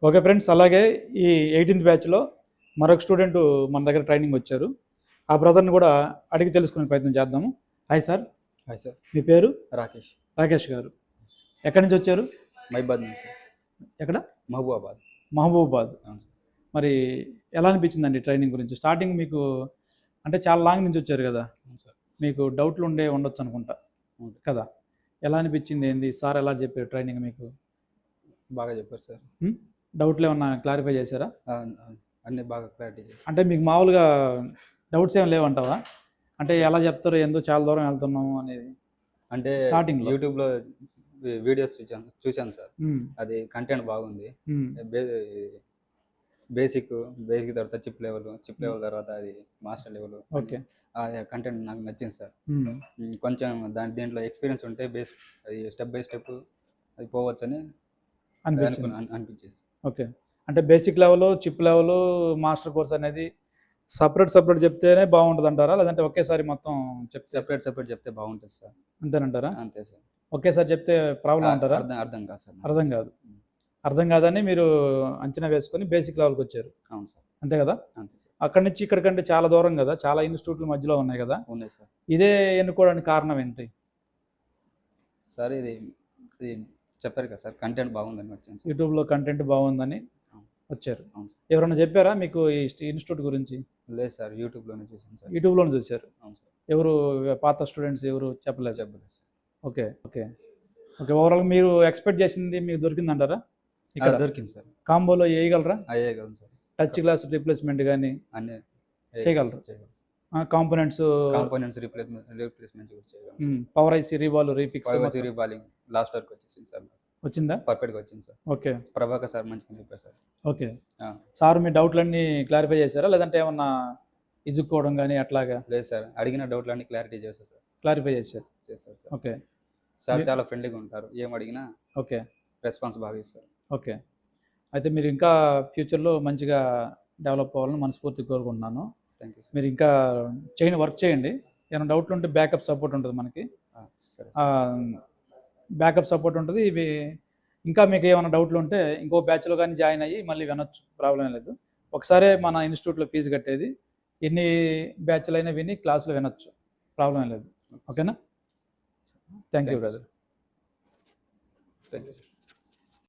Okay friends, అలాగే ఈ 18th బ్యాచ్లో మరొక స్టూడెంట్ మన దగ్గర ట్రైనింగ్ వచ్చారు. ఆ బ్రదర్ని కూడా అడిగి తెలుసుకునే ప్రయత్నం చేద్దాము. Hi sir. Hi sir. మీ పేరు? రాకేష్. రాకేష్ గారు ఎక్కడి నుంచి వచ్చారు? మహిబాద్ నుంచి. ఎక్కడ? మహబూబాబాద్. మహబూబాబాద్. అవును సార్. మరి ఎలా అనిపించిందండి ట్రైనింగ్ గురించి? స్టార్టింగ్ మీకు అంటే చాలా లాంగ్ నుంచి వచ్చారు కదా, అవును సార్. మీకు డౌట్లు ఉండొచ్చు అనుకుంటా కదా. ఎలా అనిపించింది? ఏంది సార్ ఎలా చెప్పారు ట్రైనింగ్ మీకు? బాగా చెప్పారు సార్. డౌట్లు ఏమన్నా క్లారిఫై చేశారా? అన్నీ బాగా క్లారిటీ చేశారు. అంటే మీకు మామూలుగా డౌట్స్ ఏం లేవంటావా? అంటే ఎలా చెప్తారు, ఎందుకు చాలా దూరం వెళ్తున్నాము అనేది? అంటే స్టార్టింగ్లో యూట్యూబ్లో వీడియోస్ చూశాను సార్. అది కంటెంట్ బాగుంది. బేసిక్ తర్వాత చిప్ లెవెల్ తర్వాత అది మాస్టర్ లెవెల్. ఓకే. కంటెంట్ నాకు నచ్చింది సార్. కొంచెం దీంట్లో ఎక్స్పీరియన్స్ ఉంటే అది స్టెప్ బై స్టెప్ అది పోవచ్చని అనిపించింది. ఓకే. అంటే basic level, chip level, master course అనేది సపరేట్ చెప్తేనే బాగుంటుంది అంటారా, లేదంటే ఒకేసారి మొత్తం సెపరేట్ చెప్తే బాగుంటుంది సార్? అంతేనంటారా? అంతే సార్. ఒకేసారి చెప్తే ప్రాబ్లం అంటారా? అర్థం కాదు సార్. అర్థం కాదని మీరు అంచనా వేసుకొని బేసిక్ లెవెల్కి వచ్చారు. అవును సార్. అంతే కదా. అంతే సార్. అక్కడి నుంచి ఇక్కడికంటే చాలా దూరం కదా, చాలా ఇన్స్టిట్యూట్లు మధ్యలో ఉన్నాయి కదా. ఉన్నాయి సార్. ఇదే ఎన్నుకోవడానికి కారణం ఏంటి సార్? ఇది చెప్పారు కదా సార్, కంటెంట్ బాగుందని వచ్చాను. యూట్యూబ్లో కంటెంట్ బాగుందని వచ్చారు. ఎవరైనా చెప్పారా మీకు ఈ ఇన్స్టిట్యూట్ గురించి? లేదు సార్, యూట్యూబ్లోనే చూసాను సార్. యూట్యూబ్లోనే చూశారు? అవును సార్. ఎవరు పాత స్టూడెంట్స్ ఎవరు చెప్పలేదు సార్. ఓకే. ఓవరాల్ మీరు ఎక్స్పెక్ట్ చేసింది మీకు దొరికిందంటారా? ఇక్కడ దొరికింది సార్. కాంబోలో వేయగలరా? అయ్యేయగలను సార్. టచ్ గ్లాస్ రిప్లేస్మెంట్ కానీ అన్నీ చేయగలరు. కాంపోనెంట్స్ రీప్లేస్మెంట్ కూడా చేయగలను. పవర్ ఐసీ రీవాల్ రీఫిక్స్ రీవాలింగ్ లాస్ట్ వరకు వచ్చేసింది సార్. వచ్చిందా? పర్ఫెక్ట్గా వచ్చింది సార్. ఓకే. ప్రభాకర్ సార్ మంచిగా చెప్పారు సార్. ఓకే. సార్ మీ డౌట్లన్నీ క్లారిఫై చేశారా, లేదంటే ఏమన్నా ఇజుక్కోవడం కానీ అట్లాగా? లేదు సార్, అడిగిన డౌట్లన్నీ క్లారిటీ చేస్తారు సార్. క్లారిఫై చేశారు సార్. ఓకే. సార్ చాలా ఫ్రెండ్లీగా ఉంటారు, ఏం అడిగినా ఓకే రెస్పాన్స్ బాగా ఇస్తారు. ఓకే. అయితే మీరు ఇంకా ఫ్యూచర్లో మంచిగా డెవలప్ అవ్వాలని మనస్ఫూర్తిగా కోరుకుంటున్నాను. Thank you sir. మీరు ఇంకా వర్క్ చేయండి. ఏమైనా డౌట్లు ఉంటే బ్యాకప్ సపోర్ట్ ఉంటుంది మనకి. బ్యాకప్ సపోర్ట్ ఉంటుంది. ఇవి ఇంకా మీకు ఏమైనా డౌట్లు ఉంటే ఇంకో బ్యాచ్లో కానీ జాయిన్ అయ్యి మళ్ళీ వినొచ్చు, ప్రాబ్లం లేదు. ఒకసారే మన ఇన్స్టిట్యూట్లో ఫీజు కట్టేది, ఎన్ని బ్యాచ్లు అయినా విని క్లాసులు వినొచ్చు, ప్రాబ్లం లేదు. ఓకేనా? Thank you brother. Thank you sir.